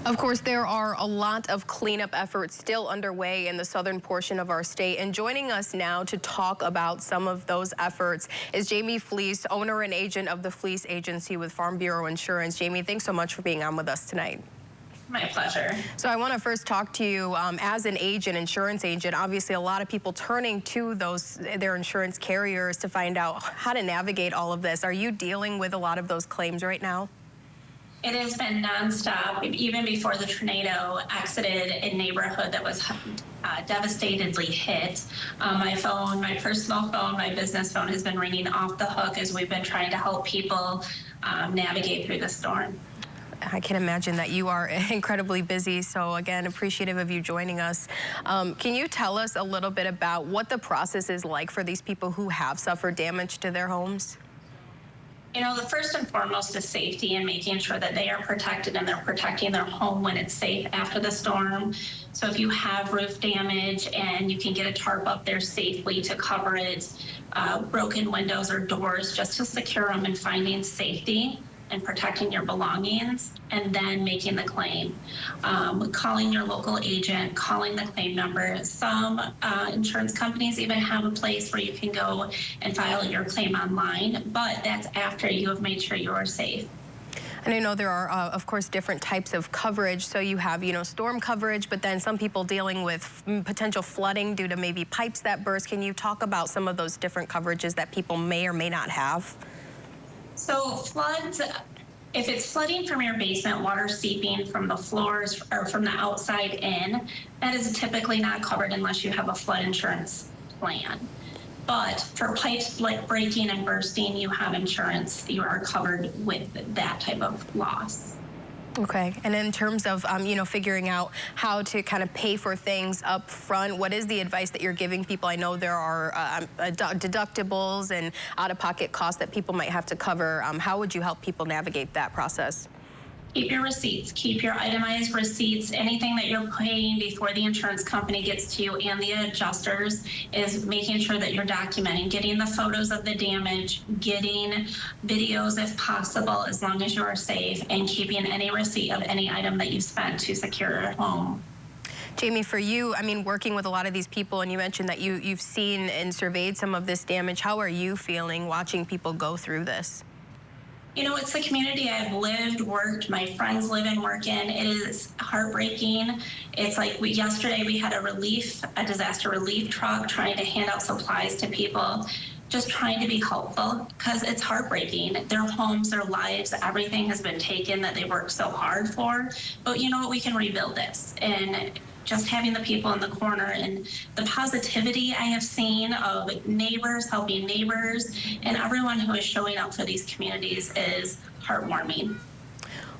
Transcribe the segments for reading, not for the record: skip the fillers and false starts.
Of course, there are a lot of cleanup efforts still underway in the southern portion of our state. And joining us now to talk about some of those efforts is Jamie Fleece, owner and agent of the Fleece Agency with Farm Bureau Insurance. Jamie, thanks so much for being on with us tonight. My pleasure. So I want to first talk to you as an agent, insurance agent. Obviously, a lot of people turning to their insurance carriers to find out how to navigate all of this. Are you dealing with a lot of those claims right now? It has been nonstop, even before the tornado exited a neighborhood that was devastatedly hit. My phone, my personal phone, my business phone has been ringing off the hook as we've been trying to help people navigate through the storm. I can imagine that you are incredibly busy, so again, appreciative of you joining us. Can you tell us a little bit about what the process is like for these people who have suffered damage to their homes? You know, the first and foremost is safety and making sure that they are protected and they're protecting their home when it's safe after the storm. So if you have roof damage and you can get a tarp up there safely to cover it, broken windows or doors just to secure them, and finding safety and protecting your belongings, and then making the claim. Calling your local agent, calling the claim number. Some insurance companies even have a place where you can go and file your claim online, but that's after you have made sure you are safe. And I know there are, of course, different types of coverage. So you have, storm coverage, but then some people dealing with potential flooding due to maybe pipes that burst. Can you talk about some of those different coverages that people may or may not have? So floods, if it's flooding from your basement, water seeping from the floors or from the outside in, that is typically not covered unless you have a flood insurance plan. But for pipes like breaking and bursting, you have insurance. You are covered with that type of loss. Okay, and in terms of, figuring out how to kind of pay for things up front, what is the advice that you're giving people? I know there are deductibles and out-of-pocket costs that people might have to cover. How would you help people navigate that process? Keep your receipts, keep your itemized receipts. Anything that you're paying before the insurance company gets to you and the adjusters is making sure that you're documenting, getting the photos of the damage, getting videos if possible, as long as you are safe, and keeping any receipt of any item that you spent to secure your home. Jamie, for you, working with a lot of these people, and you mentioned that you've seen and surveyed some of this damage. How are you feeling watching people go through this? You know, it's the community I've lived, worked, my friends live and work in. It is heartbreaking. It's like yesterday we had a disaster relief truck trying to hand out supplies to people, just trying to be helpful, because it's heartbreaking. Their homes, their lives, everything has been taken that they worked so hard for. But you know what, we can rebuild this. And just having the people in the corner and the positivity I have seen of neighbors helping neighbors and everyone who is showing up for these communities is heartwarming.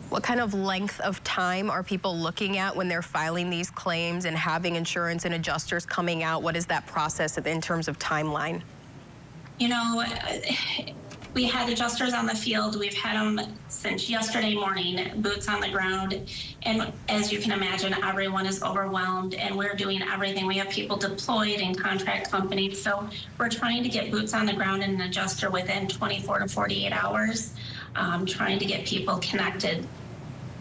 What kind of length of time are people looking at when they're filing these claims and having insurance and adjusters coming out? What is that process in terms of timeline? You know, we had adjusters on the field. We've had them since yesterday morning, boots on the ground. And as you can imagine, everyone is overwhelmed and we're doing everything. We have people deployed in contract companies. So we're trying to get boots on the ground and an adjuster within 24 to 48 hours, trying to get people connected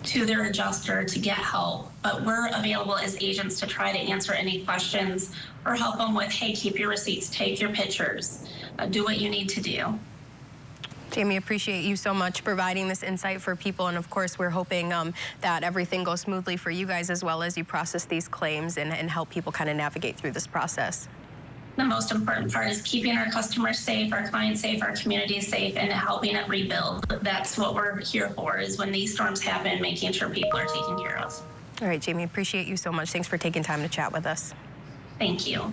to their adjuster to get help. But we're available as agents to try to answer any questions or help them with, hey, keep your receipts, take your pictures, do what you need to do. Jamie, appreciate you so much providing this insight for people. And of course, we're hoping that everything goes smoothly for you guys as well as you process these claims and help people kind of navigate through this process. The most important part is keeping our customers safe, our clients safe, our community safe, and helping it rebuild. That's what we're here for, is when these storms happen, making sure people are taken care of. All right, Jamie, appreciate you so much. Thanks for taking time to chat with us. Thank you.